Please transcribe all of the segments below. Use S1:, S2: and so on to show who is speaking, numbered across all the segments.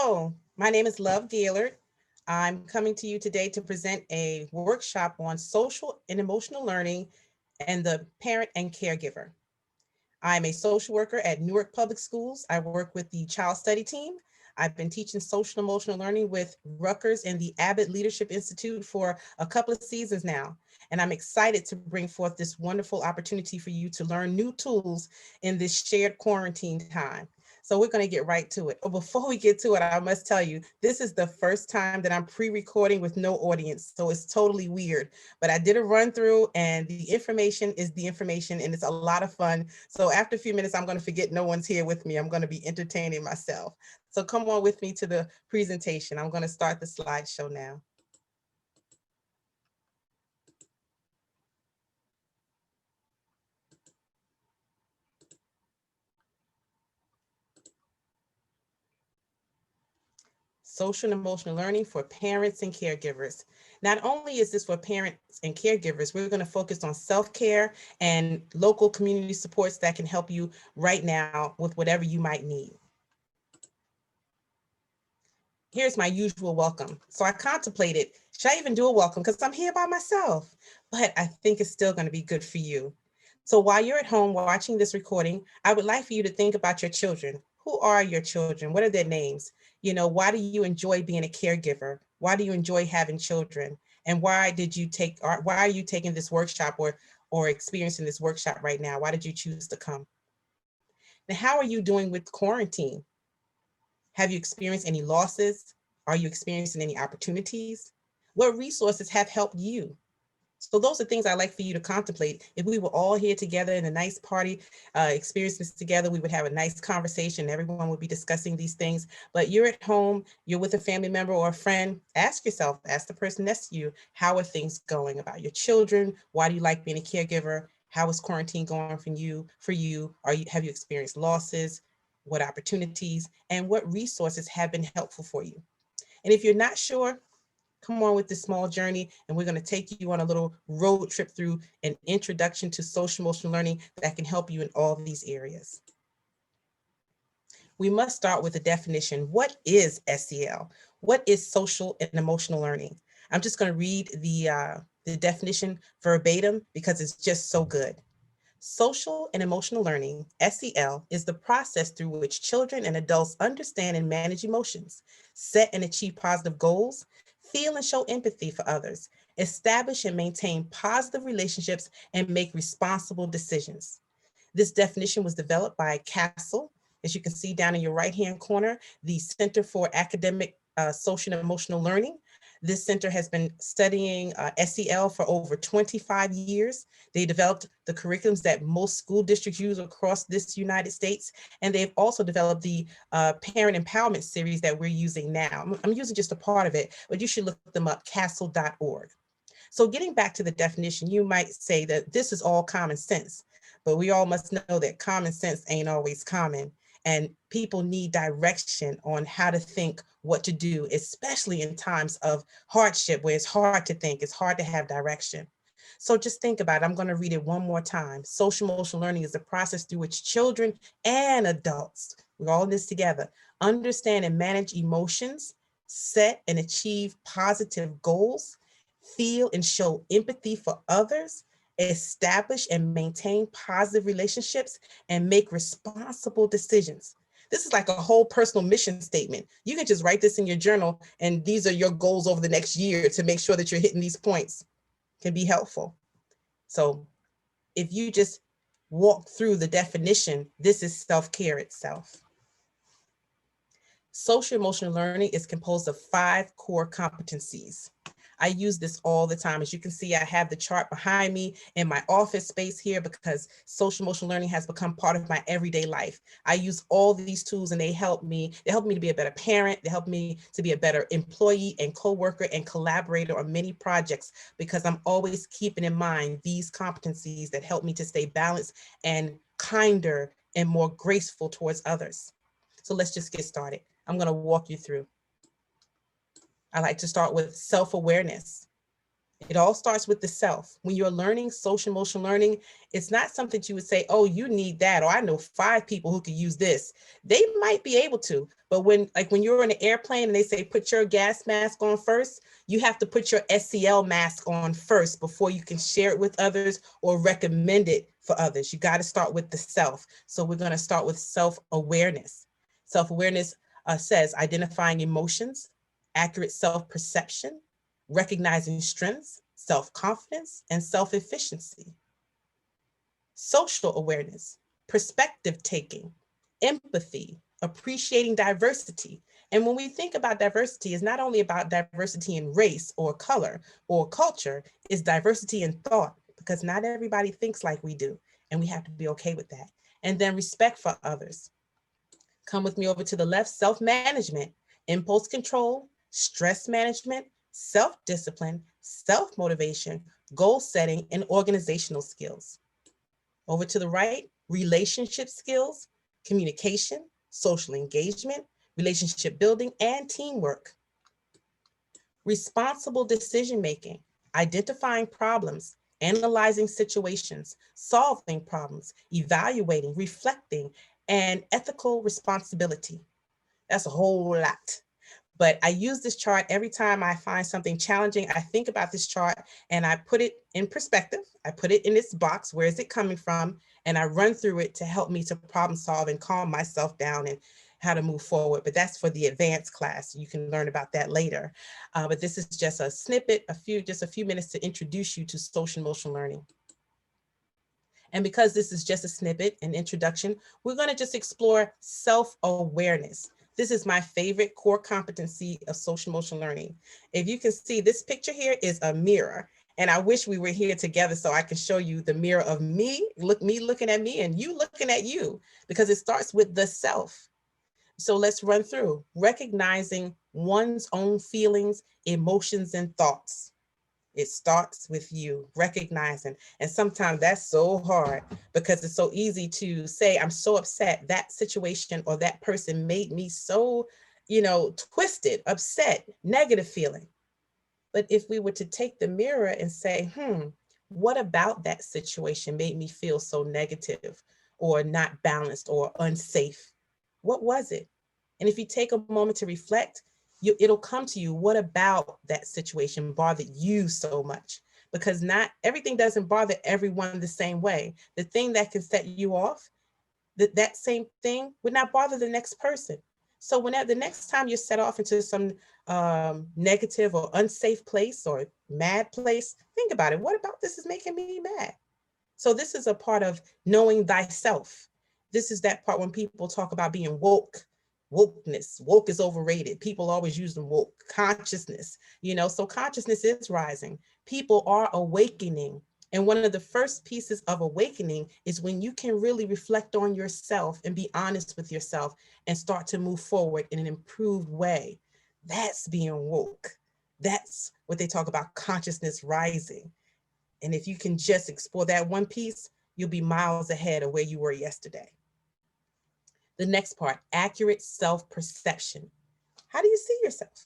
S1: Hello, my name is Gaillard. I'm coming to you today to present a workshop on social and emotional learning and the parent and caregiver. I'm a social worker at Newark Public Schools. I work with the child study team. I've been teaching social and emotional learning with Rutgers and the Abbott Leadership Institute for a couple of seasons now. And I'm excited to bring forth this wonderful opportunity for you to learn new tools in this shared quarantine time. So we're going to get right to it. But before we get to it, I must tell you, this is the first time that I'm pre-recording with no audience. So it's totally weird, but I did a run through and the information is the information and it's a lot of fun. So after a few minutes, I'm going to forget no one's here with me. I'm going to be entertaining myself. So come on with me to the presentation. I'm going to start the slideshow now. Social and emotional learning for parents and caregivers. Not only is this for parents and caregivers, we're going to focus on self-care and local community supports that can help you right now with whatever you might need. Here's my usual welcome. So I contemplated, should I even do a welcome? Because I'm here by myself, but I think it's still going to be good for you. So while you're at home watching this recording, I would like for you to think about your children. Who are your children? What are their names? You know, why do you enjoy being a caregiver? Why do you enjoy having children? And why are you taking this workshop or experiencing this workshop right now? Why did you choose to come? Now, how are you doing with quarantine? Have you experienced any losses? Are you experiencing any opportunities? What resources have helped you? So those are things I like for you to contemplate. If we were all here together in a nice party, experience this together, we would have a nice conversation. Everyone would be discussing these things. But you're at home, you're with a family member or a friend. Ask yourself, ask the person next to you, how are things going about your children? Why do you like being a caregiver? How is quarantine going for you? Have you experienced losses? What opportunities and what resources have been helpful for you? And if you're not sure, come on with this small journey and we're going to take you on a little road trip through an introduction to social emotional learning that can help you in all these areas. We must start with a definition. What is SEL? What is social and emotional learning? I'm just going to read the definition verbatim because it's just so good. Social and emotional learning, SEL, is the process through which children and adults understand and manage emotions, set and achieve positive goals, feel and show empathy for others, establish and maintain positive relationships, and make responsible decisions. This definition was developed by Castle. As you can see down in your right-hand corner, the Center for Academic Social and Emotional Learning. This center has been studying SEL for over 25 years. They developed the curriculums that most school districts use across this United States. And they've also developed the parent empowerment series that we're using now. I'm using just a part of it, but you should look them up, castle.org. So getting back to the definition, you might say that this is all common sense, but we all must know that common sense ain't always common. And people need direction on how to think, what to do, especially in times of hardship where it's hard to think, it's hard to have direction. So just think about it. I'm going to read it one more time. Social emotional learning is the process through which children and adults, we're all in this together, understand and manage emotions, set and achieve positive goals, feel and show empathy for others, establish and maintain positive relationships, and make responsible decisions. This is like a whole personal mission statement. You can just write this in your journal, and these are your goals over the next year to make sure that you're hitting these points. Can be helpful. So if you just walk through the definition, this is self-care itself. Social emotional learning is composed of 5 core competencies. I use this all the time. As you can see, I have the chart behind me in my office space here because social emotional learning has become part of my everyday life. I use all these tools and they help me. They help me to be a better parent. They help me to be a better employee and coworker and collaborator on many projects because I'm always keeping in mind these competencies that help me to stay balanced and kinder and more graceful towards others. So let's just get started. I'm going to walk you through. I like to start with self-awareness. It all starts with the self. When you're learning social emotional learning, it's not something you would say, oh, you need that, or I know 5 people who could use this. They might be able to, but when you're in an airplane and they say, put your gas mask on first, you have to put your SEL mask on first before you can share it with others or recommend it for others. You got to start with the self. So we're going to start with self-awareness. Self-awareness says identifying emotions, accurate self-perception, recognizing strengths, self-confidence, and self-efficiency. Social awareness, perspective taking, empathy, appreciating diversity. And when we think about diversity, it's not only about diversity in race or color or culture, it's diversity in thought, because not everybody thinks like we do, and we have to be okay with that. And then respect for others. Come with me over to the left, self-management, impulse control, stress management, self-discipline, self-motivation, goal setting, and organizational skills. Over to the right, relationship skills, communication, social engagement, relationship building, and teamwork. Responsible decision-making, identifying problems, analyzing situations, solving problems, evaluating, reflecting, and ethical responsibility. That's a whole lot. But I use this chart every time I find something challenging. I think about this chart and I put it in perspective. I put it in this box. Where is it coming from? And I run through it to help me to problem solve and calm myself down and how to move forward. But that's for the advanced class. You can learn about that later. But this is just a snippet, just a few minutes to introduce you to social emotional learning. And because this is just a snippet, an introduction, we're going to just explore self-awareness. This is my favorite core competency of social emotional learning. If you can see, this picture here is a mirror. And I wish we were here together so I can show you the mirror of me looking at me and you looking at you, because it starts with the self. So let's run through recognizing one's own feelings, emotions, and thoughts. It starts with you recognizing. And sometimes that's so hard because it's so easy to say, I'm so upset that situation or that person made me so, twisted, upset, negative feeling. But if we were to take the mirror and say, what about that situation made me feel so negative or not balanced or unsafe? What was it? And if you take a moment to reflect, it'll come to you, what about that situation bothered you so much? Because not everything doesn't bother everyone the same way. The thing that can set you off, that same thing would not bother the next person. So whenever the next time you're set off into some negative or unsafe place or mad place, think about it. What about this is making me mad? So this is a part of knowing thyself. This is that part when people talk about being woke. Wokeness. Woke is overrated. People always use the woke. Consciousness, so consciousness is rising. People are awakening. And one of the first pieces of awakening is when you can really reflect on yourself and be honest with yourself and start to move forward in an improved way. That's being woke. That's what they talk about, consciousness rising. And if you can just explore that one piece, you'll be miles ahead of where you were yesterday. The next part, accurate self-perception. How do you see yourself?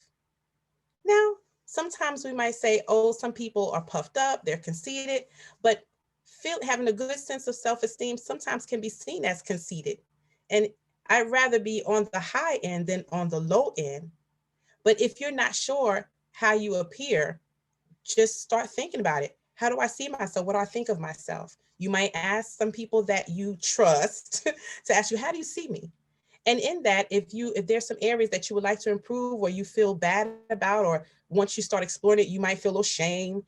S1: Now, sometimes we might say, oh, some people are puffed up, they're conceited, but having a good sense of self-esteem sometimes can be seen as conceited. And I'd rather be on the high end than on the low end. But if you're not sure how you appear, just start thinking about it. How do I see myself? What do I think of myself? You might ask some people that you trust to ask you, how do you see me? And in that, if there's some areas that you would like to improve or you feel bad about, or once you start exploring it, you might feel a little shame,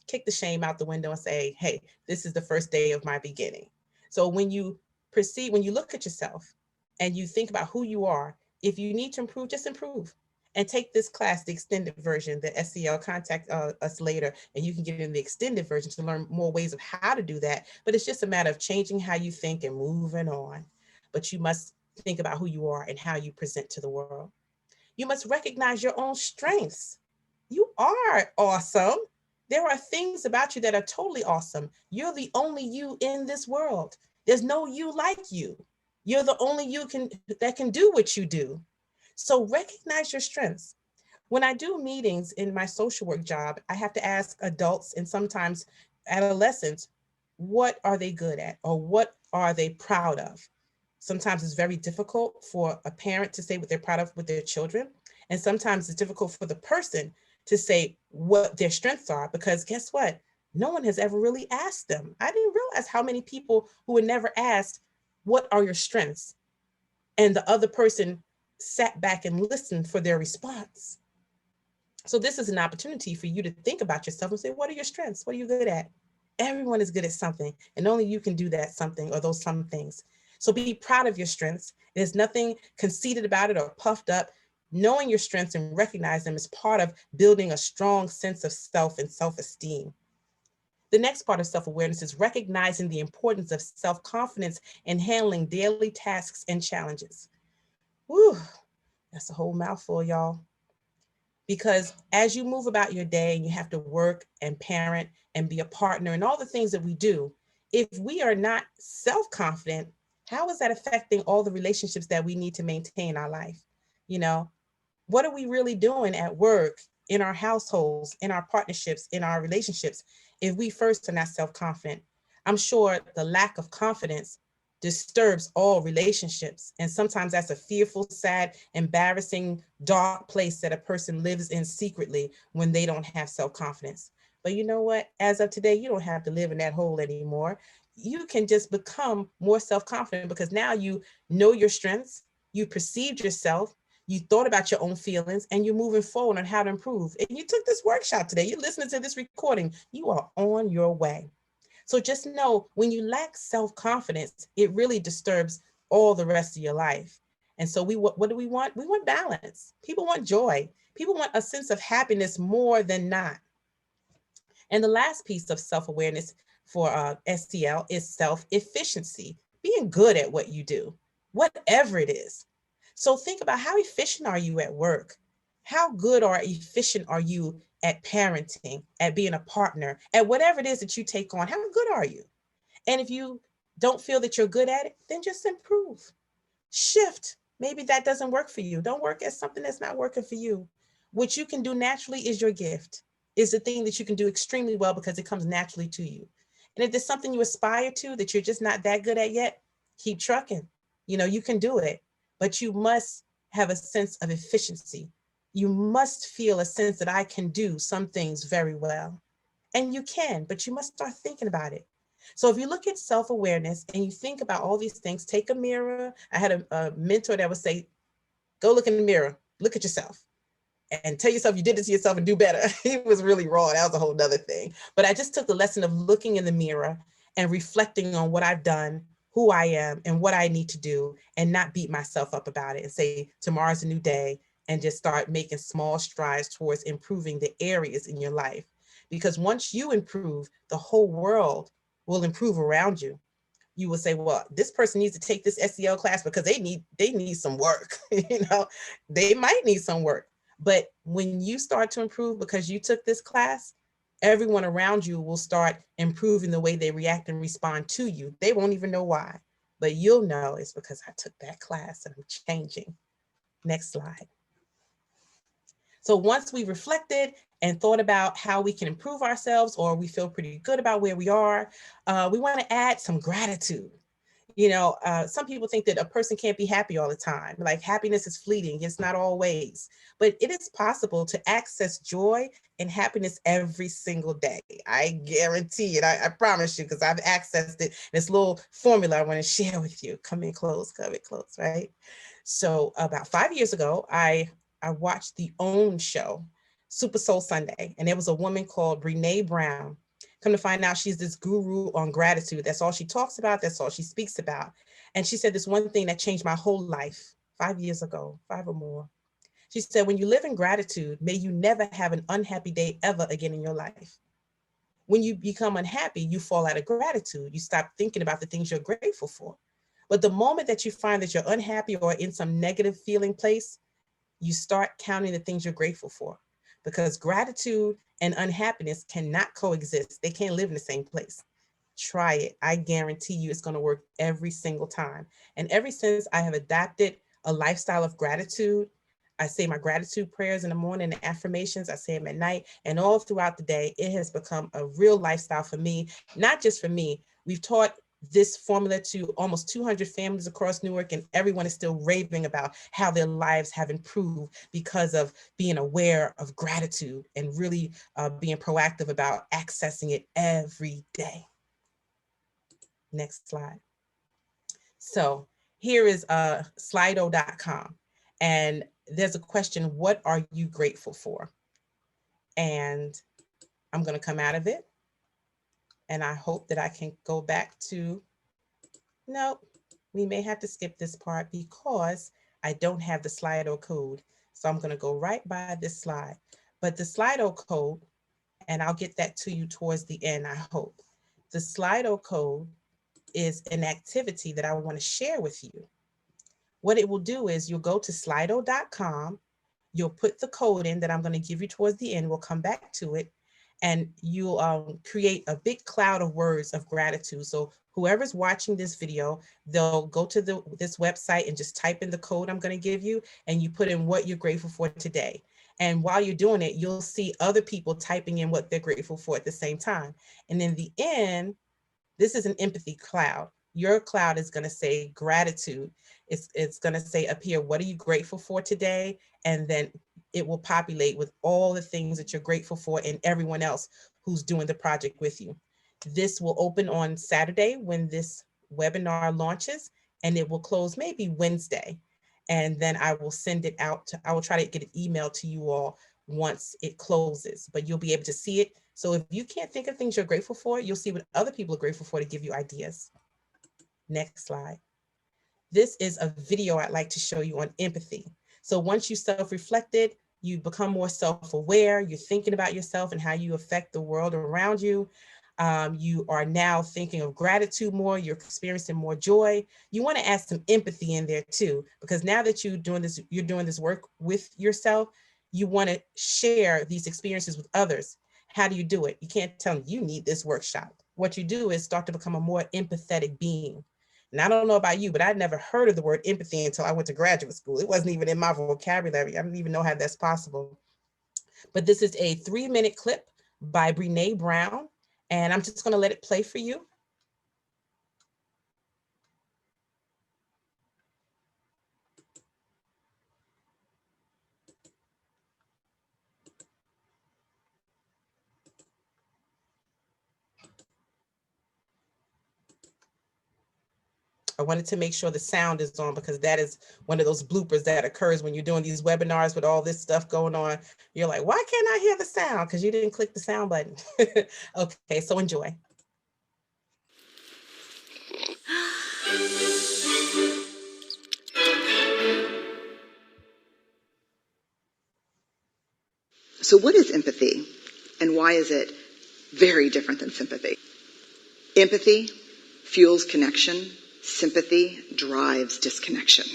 S1: kick the shame out the window and say, hey, this is the first day of my beginning. So when you look at yourself and you think about who you are, if you need to improve, just improve. And take this class, the extended version, the SEL, contact us later, and you can get in the extended version to learn more ways of how to do that. But it's just a matter of changing how you think and moving on. But you must think about who you are and how you present to the world. You must recognize your own strengths. You are awesome. There are things about you that are totally awesome. You're the only you in this world. There's no you like you. You're the only you that can do what you do. So recognize your strengths. When I do meetings in my social work job, I have to ask adults and sometimes adolescents, what are they good at or what are they proud of? Sometimes it's very difficult for a parent to say what they're proud of with their children. And sometimes it's difficult for the person to say what their strengths are, because guess what? No one has ever really asked them. I didn't realize how many people who were never asked, what are your strengths? And the other person sat back and listened for their response. So this is an opportunity for you to think about yourself and say, what are your strengths? What are you good at? Everyone is good at something, and only you can do that something or those some things. So be proud of your strengths. There's nothing conceited about it or puffed up. Knowing your strengths and recognize them is part of building a strong sense of self and self-esteem. The next part of self-awareness is recognizing the importance of self-confidence in handling daily tasks and challenges. Whew, that's a whole mouthful, y'all. Because as you move about your day and you have to work and parent and be a partner and all the things that we do, if we are not self-confident, how is that affecting all the relationships that we need to maintain our life? You know, what are we really doing at work, in our households, in our partnerships, in our relationships, if we first are not self-confident? I'm sure the lack of confidence disturbs all relationships. And sometimes that's a fearful, sad, embarrassing, dark place that a person lives in secretly when they don't have self-confidence. But you know what? As of today, you don't have to live in that hole anymore. You can just become more self-confident because now you know your strengths, you perceived yourself, you thought about your own feelings, and you're moving forward on how to improve. And you took this workshop today, you're listening to this recording, you are on your way. So just know when you lack self-confidence, it really disturbs all the rest of your life. And so what do we want? We want balance. People want joy. People want a sense of happiness more than not. And the last piece of self-awareness for STL is self-efficiency, being good at what you do, whatever it is. So think about, how efficient are you at work? How good or efficient are you at parenting, at being a partner, at whatever it is that you take on? How good are you? And if you don't feel that you're good at it, then just improve. Shift. Maybe that doesn't work for you. Don't work at something that's not working for you. What you can do naturally is your gift, is the thing that you can do extremely well because it comes naturally to you. And if there's something you aspire to that you're just not that good at yet, keep trucking. You know, you can do it, but you must have a sense of efficiency. You must feel a sense that I can do some things very well. And you can, but you must start thinking about it. So if you look at self-awareness and you think about all these things, take a mirror. I had a mentor that would say, go look in the mirror, look at yourself and tell yourself you did it to yourself and do better. He was really raw. That was a whole nother thing. But I just took the lesson of looking in the mirror and reflecting on what I've done, who I am, and what I need to do, and not beat myself up about it and say, tomorrow's a new day, and just start making small strides towards improving the areas in your life. Because once you improve, the whole world will improve around you. You will say, well, this person needs to take this SEL class because they need some work. You know, they might need some work. But when you start to improve because you took this class, everyone around you will start improving the way they react and respond to you. They won't even know why, but you'll know it's because I took that class and I'm changing. Next slide. So once we reflected and thought about how we can improve ourselves, or we feel pretty good about where we are, we want to add some gratitude. You know, some people think that a person can't be happy all the time. Like, happiness is fleeting. It's not always. But it is possible to access joy and happiness every single day. I guarantee it. I promise you, because I've accessed it. This little formula I want to share with you. Come in close, right? So about 5 years ago, I watched the OWN show, Super Soul Sunday, and there was a woman called Brene Brown. Come to find out, she's this guru on gratitude. That's all she talks about. That's all she speaks about. And she said this one thing that changed my whole life 5 years ago, 5 or more. She said, when you live in gratitude, may you never have an unhappy day ever again in your life. When you become unhappy, you fall out of gratitude. You stop thinking about the things you're grateful for. But the moment that you find that you're unhappy or in some negative feeling place, you start counting the things you're grateful for, because gratitude and unhappiness cannot coexist. They can't live in the same place. Try it. I guarantee you it's going to work every single time. And ever since I have adapted a lifestyle of gratitude, I say my gratitude prayers in the morning, and affirmations, I say them at night, and all throughout the day. It has become a real lifestyle for me, not just for me. We've taught this formula to almost 200 families across Newark, and everyone is still raving about how their lives have improved because of being aware of gratitude and really being proactive about accessing it every day. Next slide. So here is Slido.com, and there's a question, what are you grateful for? And I'm going to come out of it, and I hope that I can go back to, nope, we may have to skip this part because I don't have the Slido code. So I'm going to go right by this slide. But the Slido code, and I'll get that to you towards the end, I hope. The Slido code is an activity that I want to share with you. What it will do is you'll go to slido.com, you'll put the code in that I'm going to give you towards the end, we'll come back to it, and you'll create a big cloud of words of gratitude. So whoever's watching this video, they'll go to this website and just type in the code I'm going to give you, and you put in what you're grateful for today. And while you're doing it, you'll see other people typing in what they're grateful for at the same time. And in the end, this is an empathy cloud. Your cloud is going to say gratitude. It's going to say up here, what are you grateful for today? And then it will populate with all the things that you're grateful for and everyone else who's doing the project with you. This will open on Saturday when this webinar launches, and it will close maybe Wednesday. And then I will send it out. I will try to get an email to you all once it closes, but you'll be able to see it. So if you can't think of things you're grateful for, you'll see what other people are grateful for to give you ideas. Next slide. This is a video I'd like to show you on empathy. So once you self-reflected, you become more self-aware, you're thinking about yourself and how you affect the world around you. You are now thinking of gratitude more, you're experiencing more joy. You want to add some empathy in there too, because now that you're doing this work with yourself, you want to share these experiences with others. How do you do it? You can't tell them you need this workshop. What you do is start to become a more empathetic being. And I don't know about you, but I'd never heard of the word empathy until I went to graduate school. It wasn't even in my vocabulary. I didn't even know how that's possible. But this is a 3-minute clip by Brene Brown, and I'm just going to let it play for you. I wanted to make sure the sound is on because that is one of those bloopers that occurs when you're doing these webinars with all this stuff going on. You're like, why can't I hear the sound? Because you didn't click the sound button. Okay, so enjoy.
S2: So what is empathy, and why is it very different than sympathy? Empathy fuels connection. Sympathy drives disconnection.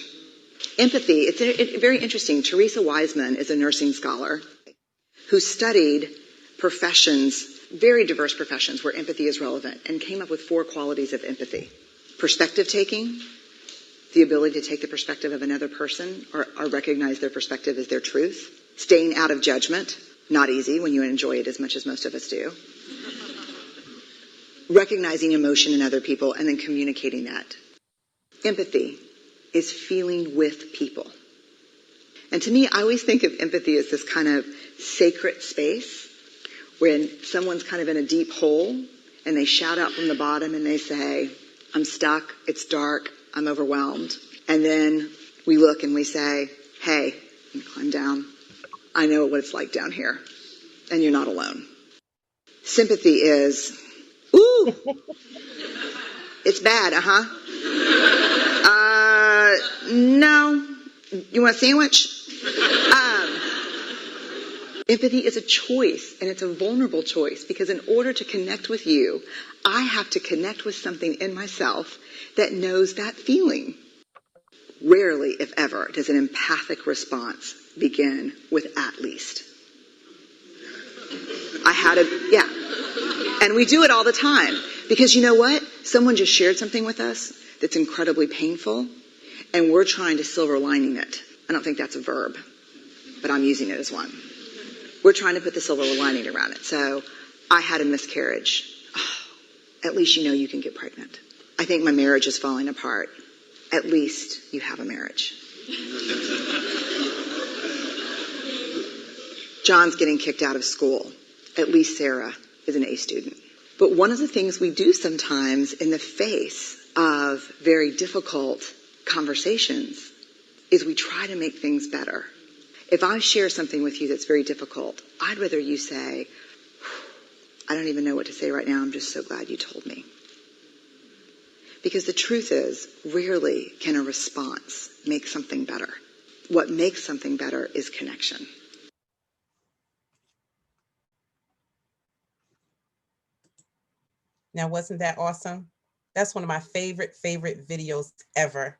S2: Empathy, it's very interesting. Teresa Wiseman is a nursing scholar who studied professions, very diverse professions where empathy is relevant, and came up with 4 qualities of empathy. Perspective taking, the ability to take the perspective of another person or recognize their perspective as their truth. Staying out of judgment, not easy when you enjoy it as much as most of us do. Recognizing emotion in other people and then communicating that. Empathy is feeling with people. And to me, I always think of empathy as this kind of sacred space when someone's kind of in a deep hole and they shout out from the bottom and they say, I'm stuck, it's dark, I'm overwhelmed. And then we look and we say, hey, you climb down. I know what it's like down here, and you're not alone. Sympathy is, ooh, it's bad, no, you want a sandwich? Empathy is a choice, and it's a vulnerable choice, because in order to connect with you, I have to connect with something in myself that knows that feeling. Rarely, if ever, does an empathic response begin with at least. And we do it all the time. Because you know what? Someone just shared something with us that's incredibly painful, and we're trying to silver lining it. I don't think that's a verb. but I'm using it as one. We're trying to put the silver lining around it. So I had a miscarriage. Oh, at least you know you can get pregnant. I think my marriage is falling apart. At least you have a marriage. John's getting kicked out of school. At least Sarah is an A student. But one of the things we do sometimes in the face of very difficult conversations is we try to make things better. If I share something with you that's very difficult, I'd rather you say, I don't even know what to say right now. I'm just so glad you told me. Because the truth is, rarely can a response make something better. What makes something better is connection.
S1: Now, wasn't that awesome? That's one of my favorite videos ever.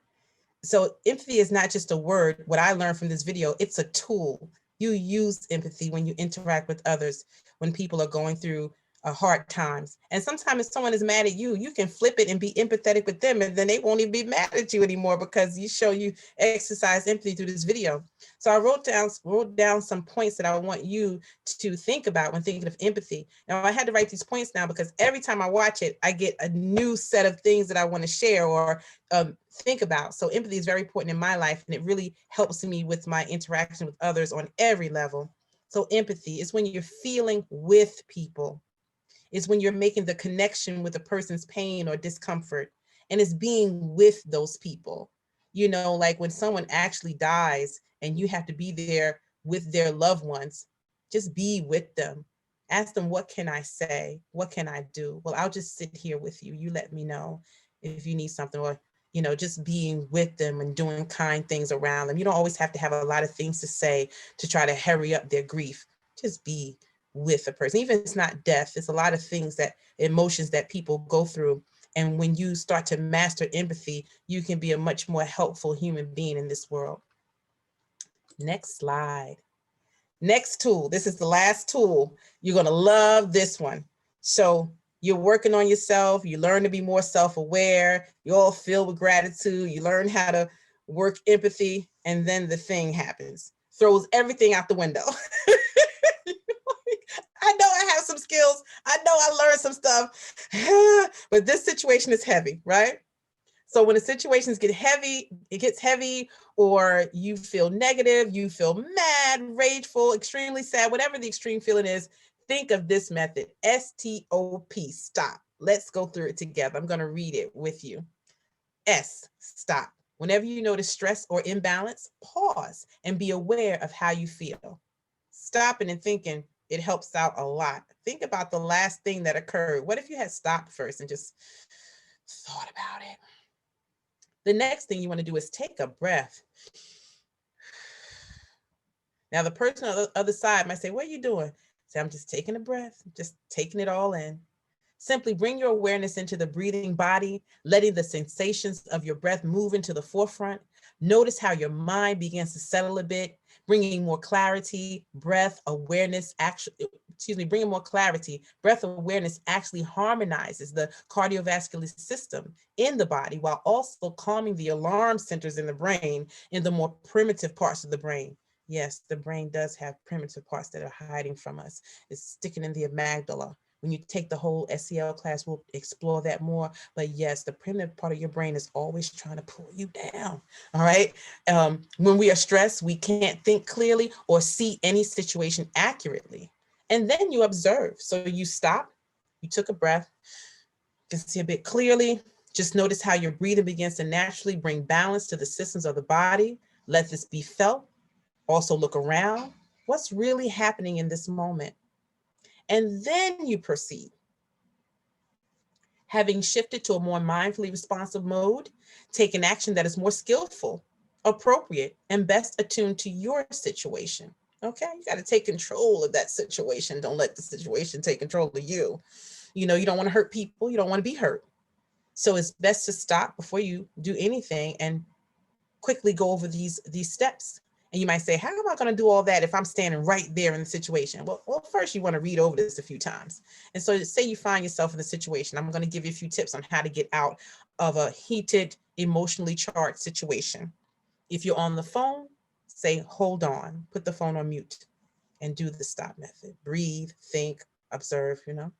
S1: So empathy is not just a word. What I learned from this video, it's a tool. You use empathy when you interact with others, when people are going through hard times. And sometimes if someone is mad at you, you can flip it and be empathetic with them, and then they won't even be mad at you anymore because you exercise empathy through this video. So I wrote down some points that I want you to think about when thinking of empathy. Now I had to write these points down because every time I watch it, I get a new set of things that I want to share or think about. So empathy is very important in my life, and it really helps me with my interaction with others on every level. So empathy is when you're feeling with people. It's when you're making the connection with a person's pain or discomfort, and it's being with those people. You know, like when someone actually dies and you have to be there with their loved ones, just be with them. Ask them, what can I say? What can I do? Well, I'll just sit here with you. You let me know if you need something, or, you know, just being with them and doing kind things around them. You don't always have to have a lot of things to say to try to hurry up their grief. Just be with a person. Even if it's not death, it's a lot of things, that emotions that people go through. And when you start to master empathy, you can be a much more helpful human being in this world. Next slide. Next tool. This is the last tool. You're going to love this one. So you're working on yourself. You learn to be more self-aware. You're all filled with gratitude. You learn how to work empathy. And then the thing happens. Throws everything out the window. I know I have some skills. I know I learned some stuff, but this situation is heavy, right? So when the situations get heavy, it gets heavy, or you feel negative, you feel mad, rageful, extremely sad, whatever the extreme feeling is, think of this method, S-T-O-P, stop. Let's go through it together. I'm going to read it with you. S, stop. Whenever you notice stress or imbalance, pause and be aware of how you feel. Stopping and thinking, it helps out a lot. Think about the last thing that occurred. What if you had stopped first and just thought about it? The next thing you want to do is take a breath. Now, the person on the other side might say, what are you doing? Say, I'm just taking a breath, just taking it all in. Simply bring your awareness into the breathing body, letting the sensations of your breath move into the forefront. Notice how your mind begins to settle a bit, bringing more clarity. Breath awareness bringing more clarity. Breath awareness actually harmonizes the cardiovascular system in the body while also calming the alarm centers in the brain, in the more primitive parts of the brain. Yes, the brain does have primitive parts that are hiding from us. It's sticking in the amygdala. When you take the whole SEL class, we'll explore that more. But yes, the primitive part of your brain is always trying to pull you down. All right. When we are stressed, we can't think clearly or see any situation accurately. And then you observe. So you stop, you took a breath, you can see a bit clearly. Just notice how your breathing begins to naturally bring balance to the systems of the body. Let this be felt. Also look around. What's really happening in this moment? And then you proceed. Having shifted to a more mindfully responsive mode, take an action that is more skillful, appropriate, and best attuned to your situation. Okay, you got to take control of that situation. Don't let the situation take control of you. You know, you don't want to hurt people. You don't want to be hurt. So it's best to stop before you do anything and quickly go over these steps. And you might say, how am I going to do all that if I'm standing right there in the situation? Well, first you want to read over this a few times. And so say you find yourself in the situation. I'm going to give you a few tips on how to get out of a heated, emotionally charged situation. If you're on the phone, say, hold on, put the phone on mute and do the stop method. Breathe, think, observe, you know.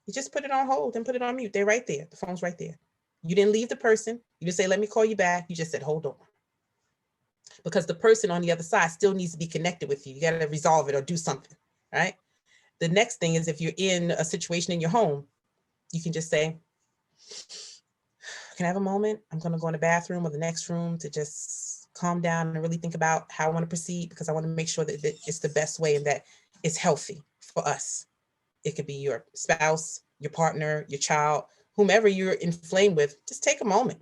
S1: You just put it on hold and put it on mute. They're right there. The phone's right there. You didn't leave the person. You didn't say, let me call you back. You just said, hold on. Because the person on the other side still needs to be connected with you. You got to resolve it or do something, right? The next thing is if you're in a situation in your home, you can just say, can I have a moment? I'm going to go in the bathroom or the next room to just calm down and really think about how I want to proceed, because I want to make sure that it's the best way and that it's healthy for us. It could be your spouse, your partner, your child, whomever you're inflamed with. Just take a moment.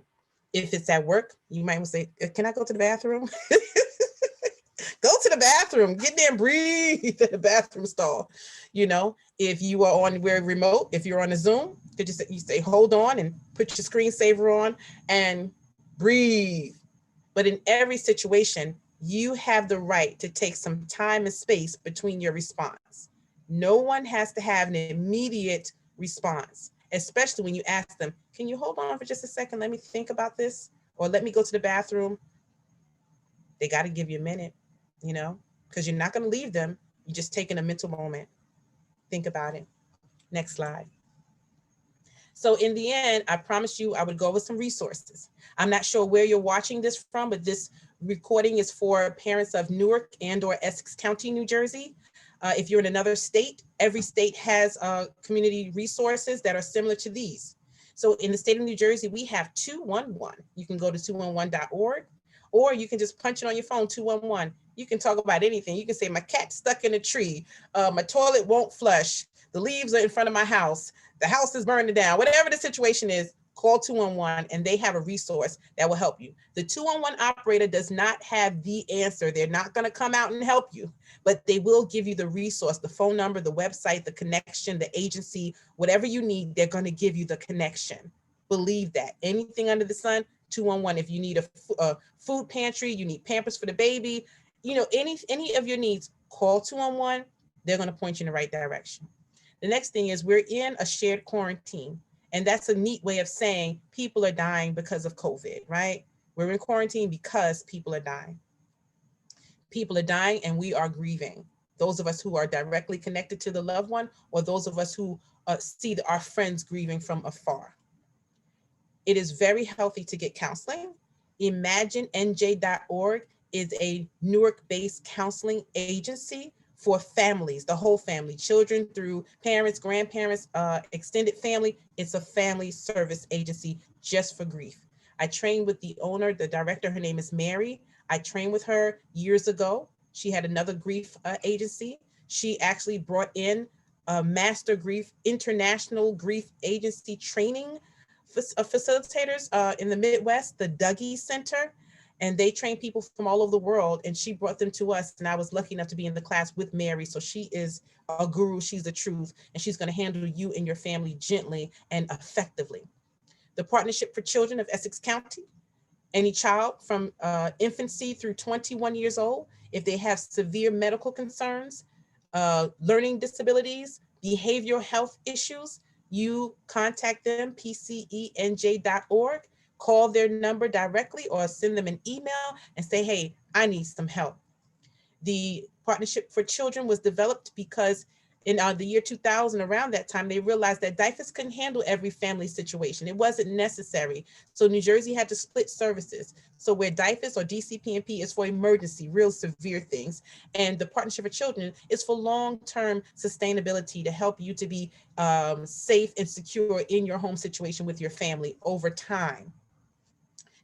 S1: If it's at work, you might say, can I go to the bathroom? Go to the bathroom, get there and breathe in the bathroom stall. You know, if you are on, we're remote, if you're on a Zoom, you say, hold on and put your screensaver on and breathe. But in every situation, you have the right to take some time and space between your response. No one has to have an immediate response, especially when you ask them, can you hold on for just a second? Let me think about this, or let me go to the bathroom. They got to give you a minute, you know, because you're not going to leave them. You're just taking a mental moment. Think about it. Next slide. So in the end, I promised you I would go over some resources. I'm not sure where you're watching this from, but this recording is for parents of Newark and or Essex County, New Jersey. If you're in another state, every state has community resources that are similar to these. So in the state of New Jersey, we have 211. You can go to 211.org, or you can just punch it on your phone, 211. You can talk about anything. You can say, my cat's stuck in a tree. My toilet won't flush. The leaves are in front of my house. The house is burning down. Whatever the situation is, call 211 and they have a resource that will help you. The 211 operator does not have the answer. They're not going to come out and help you, but they will give you the resource, the phone number, the website, the connection, the agency, whatever you need, they're going to give you the connection. Believe that. Anything under the sun, 211. If you need a food pantry, you need Pampers for the baby, you know, any of your needs, call 211. They're going to point you in the right direction. The next thing is we're in a shared quarantine. And that's a neat way of saying people are dying because of COVID, right? We're in quarantine because people are dying. People are dying and we are grieving. Those of us who are directly connected to the loved one, or those of us who see our friends grieving from afar. It is very healthy to get counseling. ImagineNJ.org is a Newark-based counseling agency for families, the whole family, children through parents, grandparents, extended family. It's a family service agency just for grief. I trained with the owner, the director, her name is Mary. I trained with her years ago. She had another grief agency. She actually brought in a master grief, international grief agency training facilitators in the Midwest, the Dougie Center. And they train people from all over the world, and she brought them to us. And I was lucky enough to be in the class with Mary. So she is a guru, she's the truth, and she's going to handle you and your family gently and effectively. The Partnership for Children of Essex County, any child from infancy through 21 years old, if they have severe medical concerns, learning disabilities, behavioral health issues, you contact them, pcenj.org. Call their number directly or send them an email and say, hey, I need some help. The Partnership for Children was developed because in the year 2000, around that time, they realized that DIFAS couldn't handle every family situation. It wasn't necessary. So New Jersey had to split services. So where DIFAS or DCP&P is for emergency, real severe things, and the Partnership for Children is for long-term sustainability to help you to be safe and secure in your home situation with your family over time.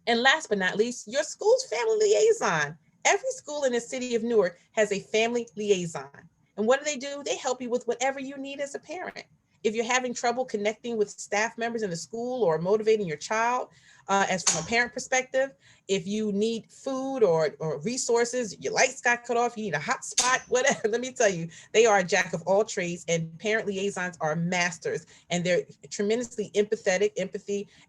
S1: And last but not least, your school's family liaison. Every school in the city of Newark has a family liaison. And what do? They help you with whatever you need as a parent. If you're having trouble connecting with staff members in the school or motivating your child, as from a parent perspective, if you need food or resources, your lights got cut off, you need a hot spot, whatever, let me tell you, they are a jack of all trades, and parent liaisons are masters, and they're tremendously empathetic,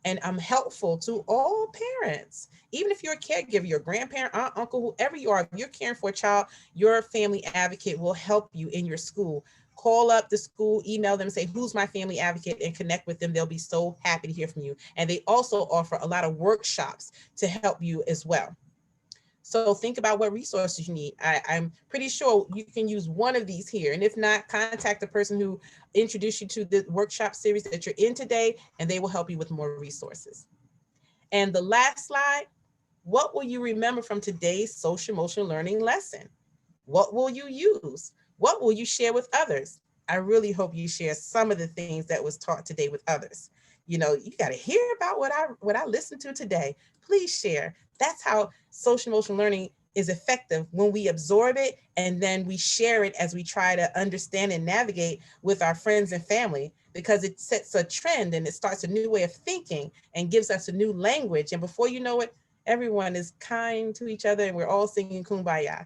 S1: and helpful to all parents. Even if you're a caregiver, your grandparent, aunt, uncle, whoever you are, if you're caring for a child, your family advocate will help you in your school. Call up the school, email them, say, who's my family advocate, and connect with them. They'll be so happy to hear from you. And they also offer a lot of workshops to help you as well. So think about what resources you need. I'm pretty sure you can use one of these here. And if not, contact the person who introduced you to the workshop series that you're in today, and they will help you with more resources. And the last slide, what will you remember from today's social emotional learning lesson? What will you use? What will you share with others? I really hope you share some of the things that was taught today with others. You know, you got to hear about what I listened to today. Please share. That's how social emotional learning is effective, when we absorb it and then we share it as we try to understand and navigate with our friends and family, because it sets a trend and it starts a new way of thinking and gives us a new language. And before you know it, everyone is kind to each other and we're all singing Kumbaya.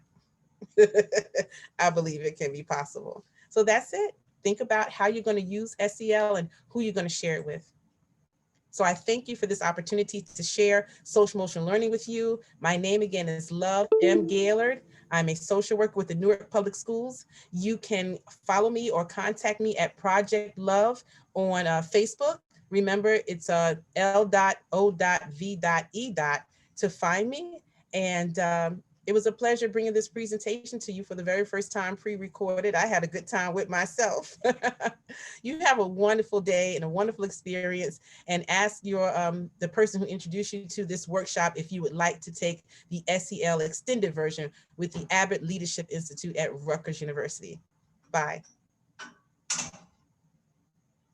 S1: I believe it can be possible. So that's it. Think about how you're going to use SEL and who you're going to share it with. So I thank you for this opportunity to share social emotional learning with you. My name again is Love M. Gaillard. I'm a social worker with the Newark Public Schools. You can follow me or contact me at Project Love on Facebook. Remember, it's L.O.V.E. to find me. And it was a pleasure bringing this presentation to you for the very first time, pre-recorded. I had a good time with myself. You have a wonderful day and a wonderful experience, and ask your the person who introduced you to this workshop if you would like to take the SEL extended version with the Abbott Leadership Institute at Rutgers University. Bye.